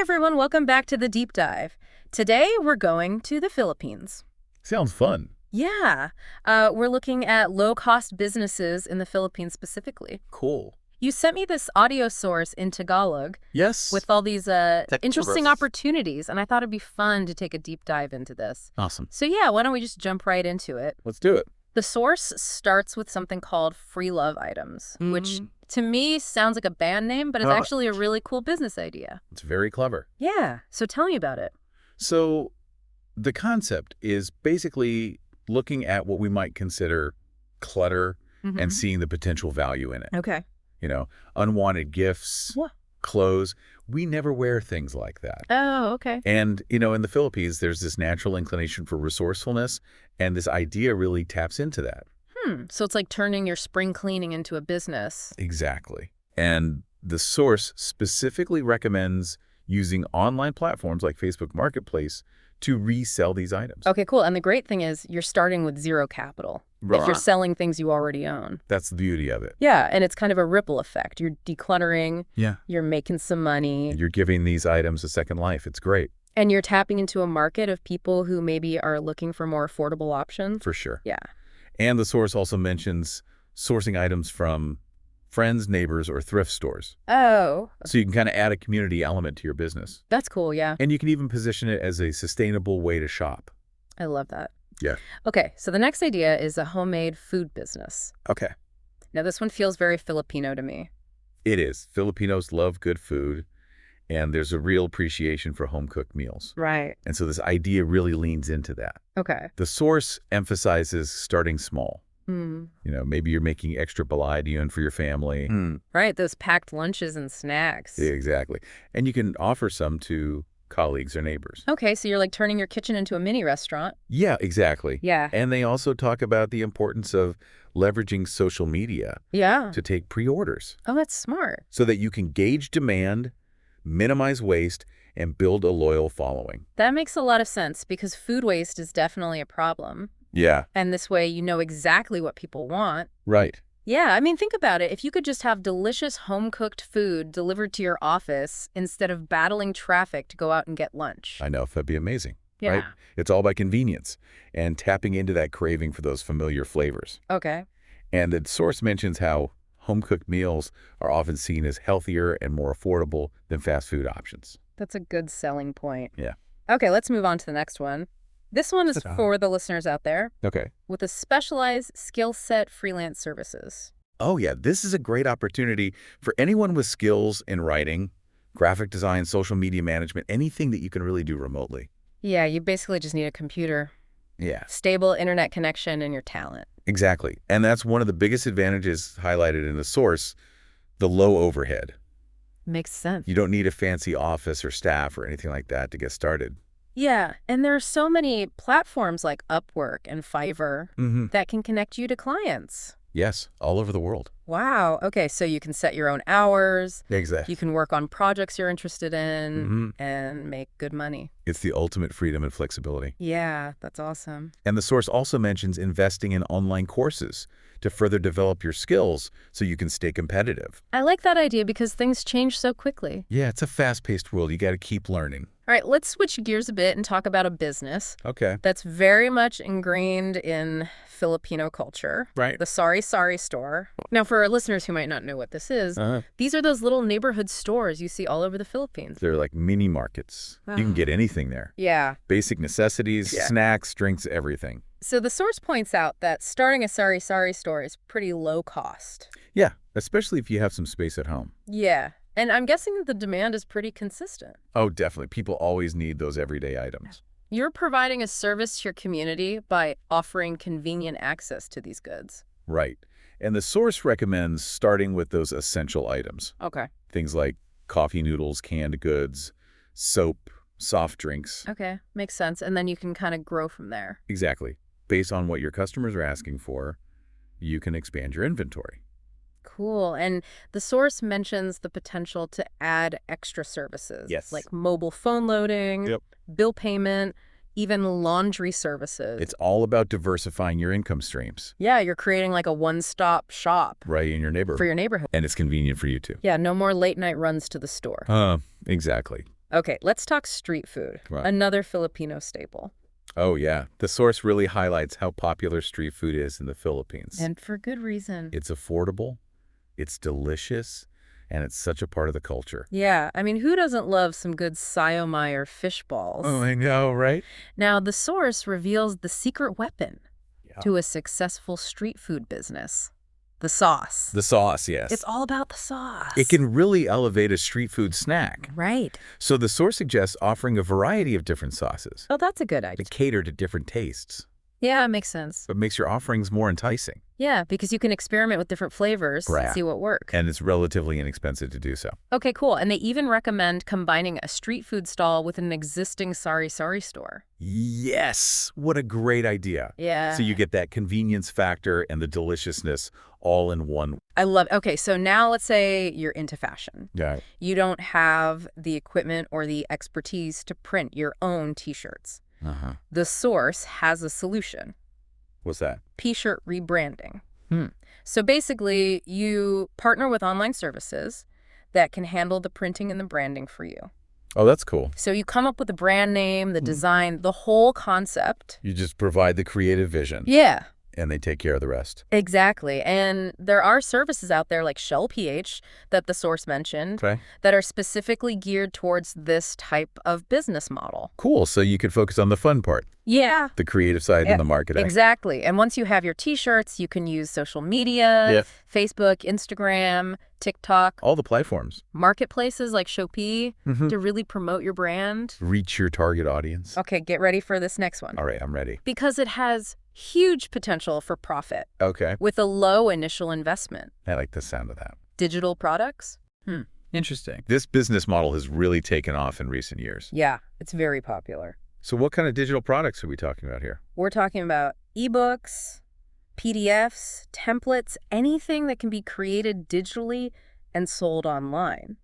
everyone, welcome back to the deep dive. Today we're going to the Philippines. Sounds fun. Yeah, we're looking at low-cost businesses in the Philippines specifically. Cool. You sent me this audio source in Tagalog Yes. with all these interesting opportunities, and I thought it'd be fun to take a deep dive into this. Awesome. So yeah, why don't we just jump right into it? Let's do it. The source starts with something called Free Love Items, which to me sounds like a band name, but it's actually a really cool business idea. It's very clever. Yeah, so tell me about it. So the concept is basically looking at what we might consider clutter and seeing the potential value in it. Okay. You know, unwanted gifts, clothes. We never wear things like that. Oh, okay. And, you know, in the Philippines, there's this natural inclination for resourcefulness, and this idea really taps into that. So it's like turning your spring cleaning into a business. Exactly. And the source specifically recommends using online platforms like Facebook Marketplace to resell these items. Okay, cool. And the great thing is you're starting with zero capital. If you're selling things you already own. That's the beauty of it. Yeah, and it's kind of a ripple effect. You're decluttering. Yeah. You're making some money. You're giving these items a second life. It's great. And you're tapping into a market of people who maybe are looking for more affordable options. For sure. Yeah. And the source also mentions sourcing items from friends, neighbors, or thrift stores. Oh. So you can kind of add a community element to your business. That's cool, yeah. And you can even position it as a sustainable way to shop. I love that. Yeah. Okay, so the next idea is a homemade food business. Okay. Now, this one feels very Filipino to me. It is. Filipinos love good food, and there's a real appreciation for home-cooked meals. Right. And so this idea really leans into that. Okay. The source emphasizes starting small. You know, maybe you're making extra balaadion for your family. Right, those packed lunches and snacks. Yeah, exactly. And you can offer some to colleagues or neighbors. Okay, so you're like turning your kitchen into a mini restaurant. Yeah, exactly. Yeah. And they also talk about the importance of leveraging social media to take pre-orders. Oh, that's smart. So that you can gauge demand, minimize waste, and build a loyal following. That makes a lot of sense because food waste is definitely a problem. Yeah. And this way you know exactly what people want. Right. Yeah, I mean, think about it. If you could just have delicious home-cooked food delivered to your office instead of battling traffic to go out and get lunch. I know, that'd be amazing. Yeah. Right? It's all about convenience and tapping into that craving for those familiar flavors. Okay. And the source mentions how home-cooked meals are often seen as healthier and more affordable than fast food options. That's a good selling point. Yeah. Okay, let's move on to the next one. This one is for the listeners out there. Okay. With a specialized skill set freelance services. Oh, yeah. This is a great opportunity for anyone with skills in writing, graphic design, social media management, anything that you can really do remotely. Yeah, you basically just need a computer. Yeah. Stable internet connection and your talent. Exactly. And that's one of the biggest advantages highlighted in the source, the low overhead. Makes sense. You don't need a fancy office or staff or anything like that to get started. Yeah, and there are so many platforms like Upwork and Fiverr that can connect you to clients. Yes, all over the world. Wow. Okay, so you can set your own hours. Exactly. You can work on projects you're interested in and make good money. It's the ultimate freedom and flexibility. Yeah, that's awesome. And the source also mentions investing in online courses to further develop your skills so you can stay competitive. I like that idea because things change so quickly. Yeah, it's a fast-paced world. You got to keep learning. All right, let's switch gears a bit and talk about a business that's very much ingrained in Filipino culture. Right. The Sari-sari store. Now, for our listeners who might not know what this is, these are those little neighborhood stores you see all over the Philippines. They're like mini markets. You can get anything there. Yeah. Basic necessities, snacks, drinks, everything. So the source points out that starting a Sari-sari store is pretty low cost. Yeah, especially if you have some space at home. Yeah. And I'm guessing the demand is pretty consistent. Oh, definitely. People always need those everyday items. You're providing a service to your community by offering convenient access to these goods. Right. And the source recommends starting with those essential items. Okay. Things like coffee noodles, canned goods, soap, soft drinks. Okay. Makes sense. And then you can kind of grow from there. Exactly. Based on what your customers are asking for, you can expand your inventory. Cool. And the source mentions the potential to add extra services. Yes. Like mobile phone loading, bill payment, even laundry services. It's all about diversifying your income streams. Yeah, you're creating like a one-stop shop. Right in your neighborhood. For your neighborhood. And it's convenient for you too. Yeah, no more late night runs to the store. Exactly. Okay, let's talk street food. Right. Another Filipino staple. Oh, yeah. The source really highlights how popular street food is in the Philippines. And for good reason. It's affordable, it's delicious, and it's such a part of the culture. Yeah, I mean, who doesn't love some good siomai or fish balls? Oh, I know, right? Now, the source reveals the secret weapon Yeah. to a successful street food business. The sauce. The sauce, yes. It's all about the sauce. It can really elevate a street food snack. Right. So the source suggests offering a variety of different sauces Oh, that's a good to idea. cater to different tastes, Yeah, it makes sense. but makes your offerings more enticing. Yeah, because you can experiment with different flavors and Right. see what works. And it's relatively inexpensive to do so. Okay, cool. And they even recommend combining a street food stall with an existing Sari-sari store. Yes! What a great idea. Yeah. So you get that convenience factor and the deliciousness all in one. I love. Okay, so now let's say you're into fashion. Yeah. You don't have the equipment or the expertise to print your own t-shirts. Uh-huh. The source has a solution. What's that? T-shirt rebranding. Hmm. So basically, you partner with online services that can handle the printing and the branding for you. Oh, that's cool. So you come up with the brand name, the design, the whole concept. You just provide the creative vision, Yeah, and they take care of the rest. exactly. And there are services out there like Shell.ph that the source mentioned Okay. that are specifically geared towards this type of business model. Cool. So you can focus on the fun part, Yeah. the creative side and the marketing. Exactly. And once you have your t-shirts, you can use social media, Yeah. Facebook, Instagram, TikTok, All the platforms. marketplaces like Shopee Mhm. to really promote your brand. Reach your target audience. Okay, get ready for this next one. All right, I'm ready. Because it has huge potential for profit Okay. with a low initial investment. I like the sound of that. Digital products? Interesting. This business model has really taken off in recent years. Yeah, it's very popular. So what kind of digital products are we talking about here? We're talking about eBooks, PDFs, templates, anything that can be created digitally and sold online.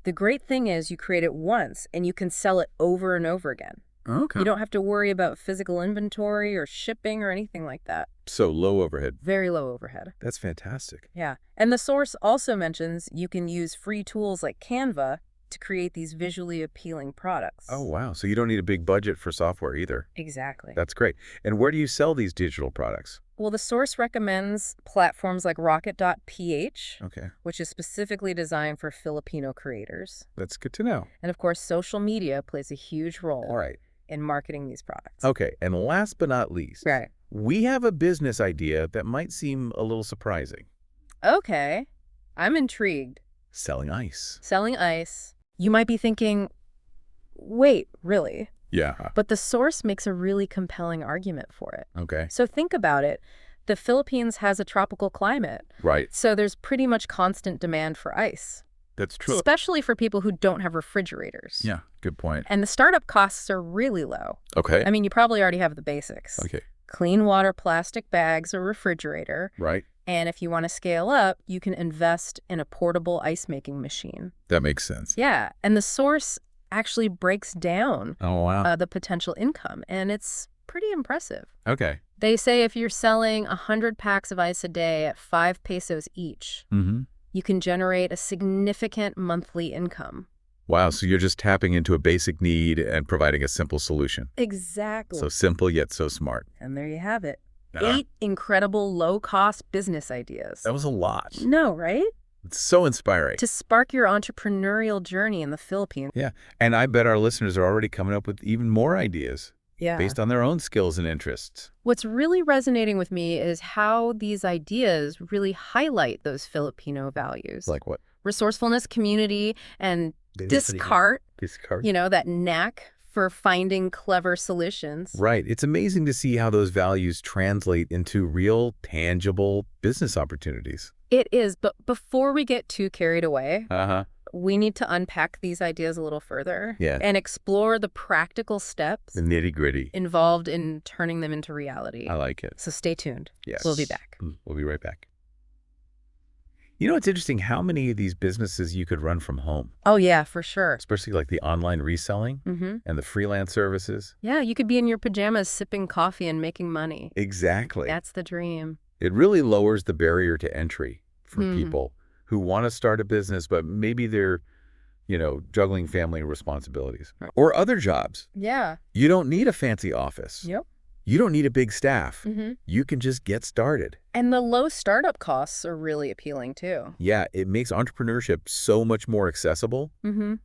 The great thing is you create it once and you can sell it over and over again. Okay. You don't have to worry about physical inventory or shipping or anything like that. So low overhead. Very low overhead. That's fantastic. Yeah. And the source also mentions you can use free tools like Canva to create these visually appealing products. Oh, wow. So you don't need a big budget for software either. Exactly. That's great. And where do you sell these digital products? Well, the source recommends platforms like Raket.ph, Okay. which is specifically designed for Filipino creators. That's good to know. And of course, social media plays a huge role All right. in marketing these products. Okay. And last but not least, Right. we have a business idea that might seem a little surprising. Okay. I'm intrigued. Selling ice. Selling ice. You might be thinking, wait, really? Yeah. But the source makes a really compelling argument for it. Okay. So think about it. The Philippines has a tropical climate, Right. so there's pretty much constant demand for ice, That's true. especially for people who don't have refrigerators. Yeah. Good point. And the startup costs are really low. Okay. I mean, you probably already have the basics. Okay. Clean water, plastic bags, a refrigerator. Right. And if you want to scale up, you can invest in a portable ice making machine. That makes sense. Yeah. And the source actually breaks down Oh, wow. the potential income, and it's pretty impressive. Okay. They say if you're selling 100 packs of ice a day at 5 pesos each, Mm-hmm. you can generate a significant monthly income. Wow. So you're just tapping into a basic need and providing a simple solution. Exactly. So simple yet so smart. And there you have it. Ah. 8 incredible low-cost business ideas. That was a lot. No, right? It's so inspiring. To spark your entrepreneurial journey in the Philippines. Yeah. And I bet our listeners are already coming up with even more ideas Yeah. based on their own skills and interests. What's really resonating with me is how these ideas really highlight those Filipino values. Like what? Resourcefulness, community, and discard, Discard. that knack for finding clever solutions. Right. It's amazing to see how those values translate into real, tangible business opportunities. It is, but before we get too carried away, Uh-huh. we need to unpack these ideas a little further Yeah. and explore the practical steps The nitty-gritty. involved in turning them into reality. I like it. So stay tuned. Yes. We'll be back. We'll be right back. You know, it's interesting how many of these businesses you could run from home, Oh, yeah, for sure. especially like the online reselling and the freelance services. Yeah, you could be in your pajamas sipping coffee and making money. Exactly. That's the dream. It really lowers the barrier to entry for Hmm. people who want to start a business, but maybe they're juggling family responsibilities. Right. Or other jobs. Yeah. You don't need a fancy office. Yep. You don't need a big staff. Mm-hmm. You can just get started. And the low startup costs are really appealing too. Yeah, it makes entrepreneurship so much more accessible. Mm-hmm.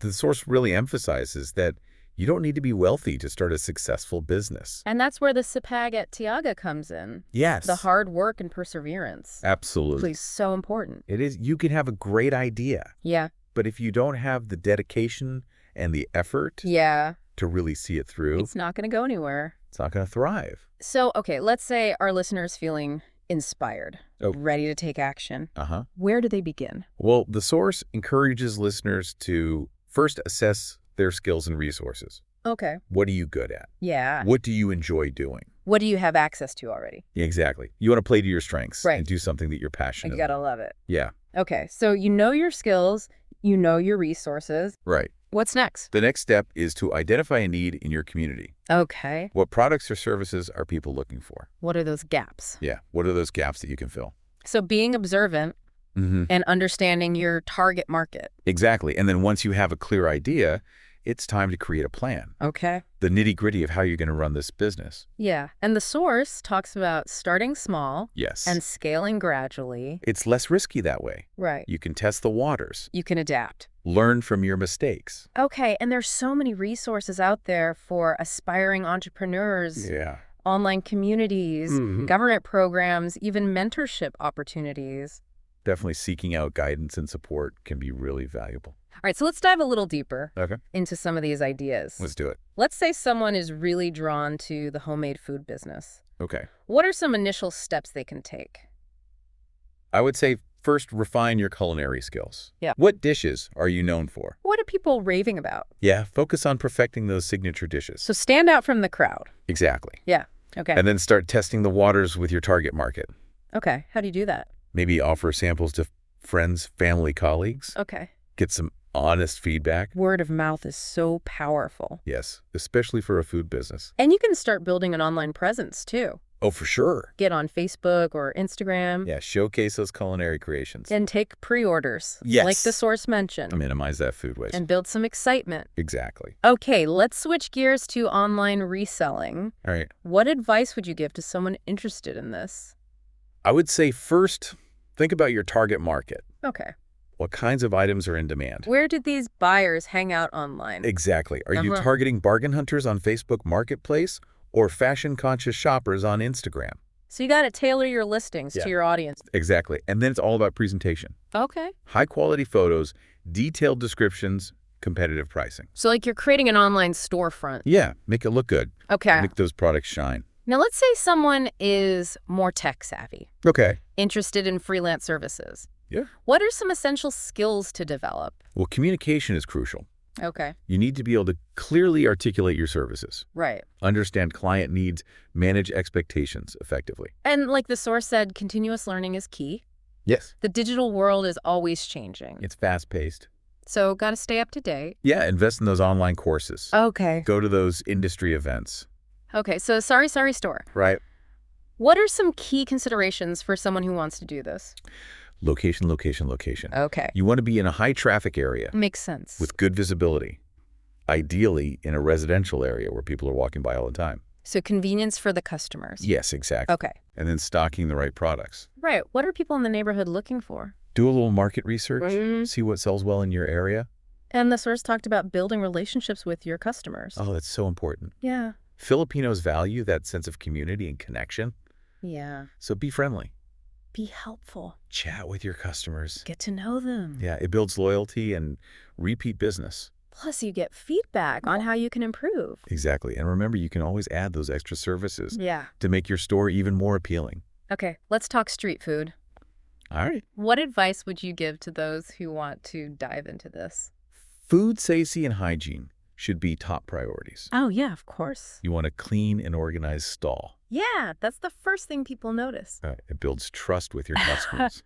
The source really emphasizes that you don't need to be wealthy to start a successful business. And that's where the sipag at Tiaga comes in. Yes. The hard work and perseverance. Absolutely. It's so important. It is. You can have a great idea. Yeah. But if you don't have the dedication and the effort to really see it through, it's not going to go anywhere. It's not going to thrive. So, okay, let's say our listeners feeling inspired, ready to take action. Where do they begin? Well, the source encourages listeners to first assess their skills and resources. Okay. What are you good at? Yeah. What do you enjoy doing? What do you have access to already? Yeah, exactly. You want to play to your strengths and do something that you're passionate about. You gotta love it. Yeah. Okay, so you know your skills, you know your resources. Right. What's next? The next step is to identify a need in your community. Okay. What products or services are people looking for? What are those gaps? Yeah. What are those gaps that you can fill? So being observant and understanding your target market. Exactly. And then once you have a clear idea, it's time to create a plan. Okay. The nitty-gritty of how you're going to run this business. Yeah. And the source talks about starting small. Yes. And scaling gradually. It's less risky that way. Right. You can test the waters. You can adapt. Learn from your mistakes. Okay. And there's so many resources out there for aspiring entrepreneurs. Yeah. Online communities, government programs, even mentorship opportunities. Definitely seeking out guidance and support can be really valuable. All right, so let's dive a little deeper into some of these ideas. Let's do it. Let's say someone is really drawn to the homemade food business. Okay. What are some initial steps they can take? I would say first refine your culinary skills. Yeah. What dishes are you known for? What are people raving about? Yeah, focus on perfecting those signature dishes. So stand out from the crowd. Exactly. Yeah. Okay. And then start testing the waters with your target market. Okay. How do you do that? Maybe offer samples to friends, family, colleagues. Okay. Get some honest feedback. Word of mouth is so powerful. Yes, especially for a food business. And you can start building an online presence too. Oh, for sure. Get on Facebook or Instagram. Yeah, showcase those culinary creations. And take pre-orders. Yes. Like the source mentioned. Minimize that food waste. And build some excitement. Exactly. Okay, let's switch gears to online reselling. All right. What advice would you give to someone interested in this? I would say first, think about your target market. Okay. What kinds of items are in demand? Where did these buyers hang out online? Exactly. Are you targeting bargain hunters on Facebook Marketplace or fashion-conscious shoppers on Instagram? So you got to tailor your listings to your audience. Exactly. And then it's all about presentation. Okay. High-quality photos, detailed descriptions, competitive pricing. So like you're creating an online storefront. Yeah, make it look good. Okay. Make those products shine. Now let's say someone is more tech savvy. Okay. Interested in freelance services. Yeah. What are some essential skills to develop? Well, communication is crucial. Okay. You need to be able to clearly articulate your services. Right. Understand client needs, manage expectations effectively. And like the source said, continuous learning is key. Yes. The digital world is always changing. It's fast-paced. So got to stay up to date. Yeah, invest in those online courses. Okay. Go to those industry events. Okay, so Sari-sari store. Right. What are some key considerations for someone who wants to do this? Location, location, location. Okay. You want to be in a high-traffic area. Makes sense. With good visibility. Ideally, in a residential area where people are walking by all the time. So convenience for the customers. Yes, exactly. Okay. And then stocking the right products. Right. What are people in the neighborhood looking for? Do a little market research. See what sells well in your area. And the source talked about building relationships with your customers. Oh, that's so important. Yeah. Filipinos value that sense of community and connection. Yeah. So be friendly. Be helpful. Chat with your customers. Get to know them. Yeah, it builds loyalty and repeat business. Plus, you get feedback on how you can improve. Exactly. And remember, you can always add those extra services to make your store even more appealing. Okay, let's talk street food. All right. What advice would you give to those who want to dive into this? Food safety and hygiene should be top priorities. Oh, yeah, of course. You want a clean and organized stall. Yeah, that's the first thing people notice. It builds trust with your customers.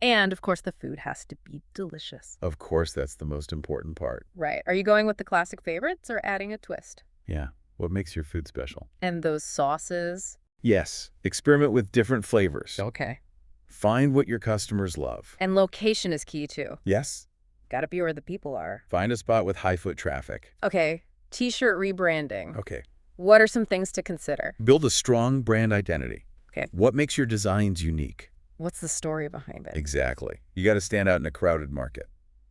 And, of course, the food has to be delicious. Of course, that's the most important part. Right. Are you going with the classic favorites or adding a twist? Yeah. What makes your food special? And those sauces? Yes. Experiment with different flavors. Okay. Find what your customers love. And location is key, too. Yes. Gotta be where the people are. Find a spot with high foot traffic. Okay, t-shirt rebranding. Okay. What are some things to consider? Build a strong brand identity. Okay. What makes your designs unique? What's the story behind it? Exactly. You got to stand out in a crowded market.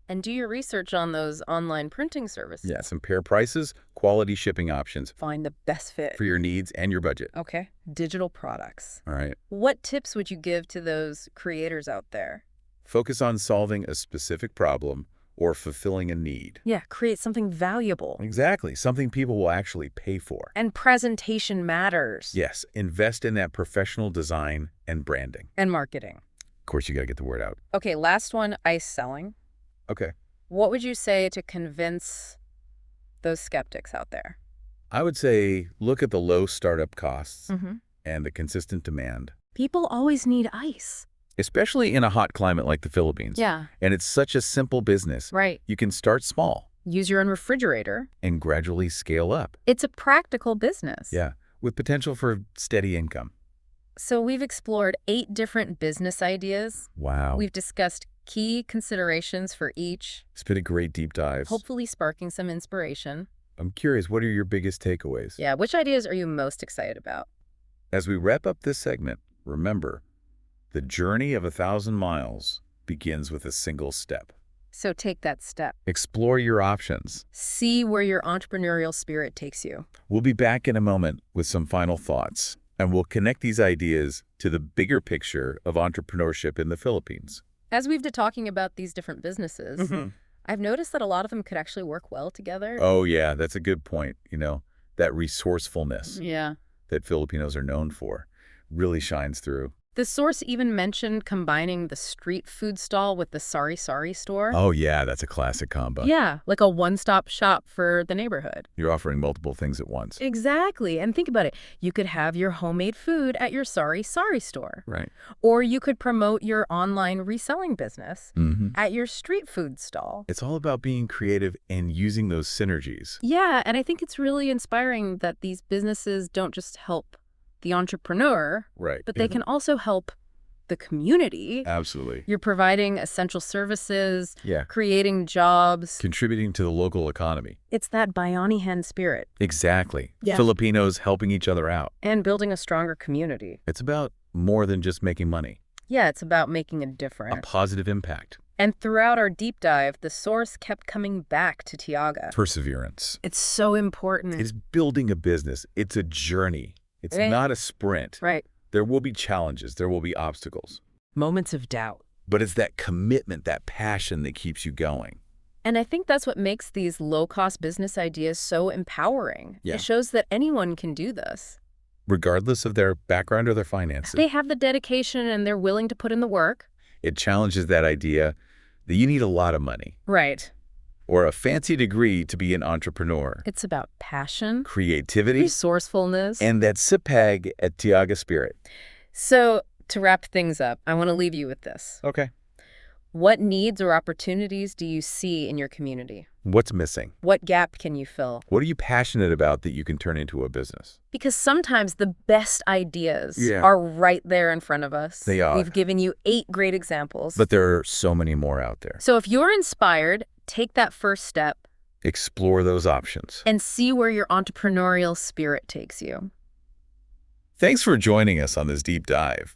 And do your research on those online printing services. Yeah, compare prices, quality shipping options Find the best fit. for your needs and your budget. Okay. Digital products. All right. What tips would you give to those creators out there? Focus on solving a specific problem or fulfilling a need. Yeah, create something valuable. Exactly. Something people will actually pay for. And presentation matters. Yes. Invest in that professional design and branding. And marketing. Of course, you got to get the word out. Okay, last one, ice selling. Okay. What would you say to convince those skeptics out there? I would say look at the low startup costs Mm-hmm. and the consistent demand, People always need ice. especially in a hot climate like the Philippines. Yeah, And it's such a simple business. right. You can start small Use your own refrigerator. and gradually scale up. It's a practical business. Yeah, with potential for steady income. So we've explored 8 different business ideas. Wow. We've discussed key considerations for each, It's been a great deep dive. hopefully sparking some inspiration. I'm curious, what are your biggest takeaways? Yeah, which ideas are you most excited about? As we wrap up this segment, remember, the journey of 1,000 miles begins with a single step. So take that step. Explore your options. See where your entrepreneurial spirit takes you. We'll be back in a moment with some final thoughts, and we'll connect these ideas to the bigger picture of entrepreneurship in the Philippines. As we've been talking about these different businesses, Mhm. I've noticed that a lot of them could actually work well together. Oh, yeah, that's a good point. That resourcefulness Yeah. that Filipinos are known for really shines through. The source even mentioned combining the street food stall with the Sari-sari store. Oh, yeah, that's a classic combo. Yeah, like a one-stop shop for the neighborhood. You're offering multiple things at once. Exactly. And think about it. You could have your homemade food at your Sari-sari store. Right. Or you could promote your online reselling business Mm-hmm. at your street food stall. It's all about being creative and using those synergies. Yeah, and I think it's really inspiring that these businesses don't just help the entrepreneur, Right. but they can also help the community. Absolutely. You're providing essential services, Yeah. creating jobs. Contributing to the local economy. It's that Bayani Hen spirit. Exactly. Yeah. Filipinos helping each other out. And building a stronger community. It's about more than just making money. Yeah, it's about making a A difference. positive impact. And throughout our deep dive, the source kept coming back to Tiaga. Perseverance. It's so important. It's building a business. It's a journey. It's Right. not a sprint. Right. There will be challenges. There will be obstacles. Moments of doubt. But it's that commitment, that passion that keeps you going. And I think that's what makes these low-cost business ideas so empowering. Yeah. It shows that anyone can do this. Regardless of their background or their finances. They have the dedication and they're willing to put in the work. It challenges that idea that you need a lot of money Right. or a fancy degree to be an entrepreneur. It's about passion, Creativity, resourcefulness. and that sipag at Tiaga spirit. So, to wrap things up, I want to leave you with this. Okay. What needs or opportunities do you see in your community? What's missing? What gap can you fill? What are you passionate about that you can turn into a business? Because sometimes the best ideas Yeah. are right there in front of us. They are. We've given you 8 great examples. But there are so many more out there. So if you're inspired, take that first step Explore those options. and see where your entrepreneurial spirit takes you. Thanks for joining us on this deep dive.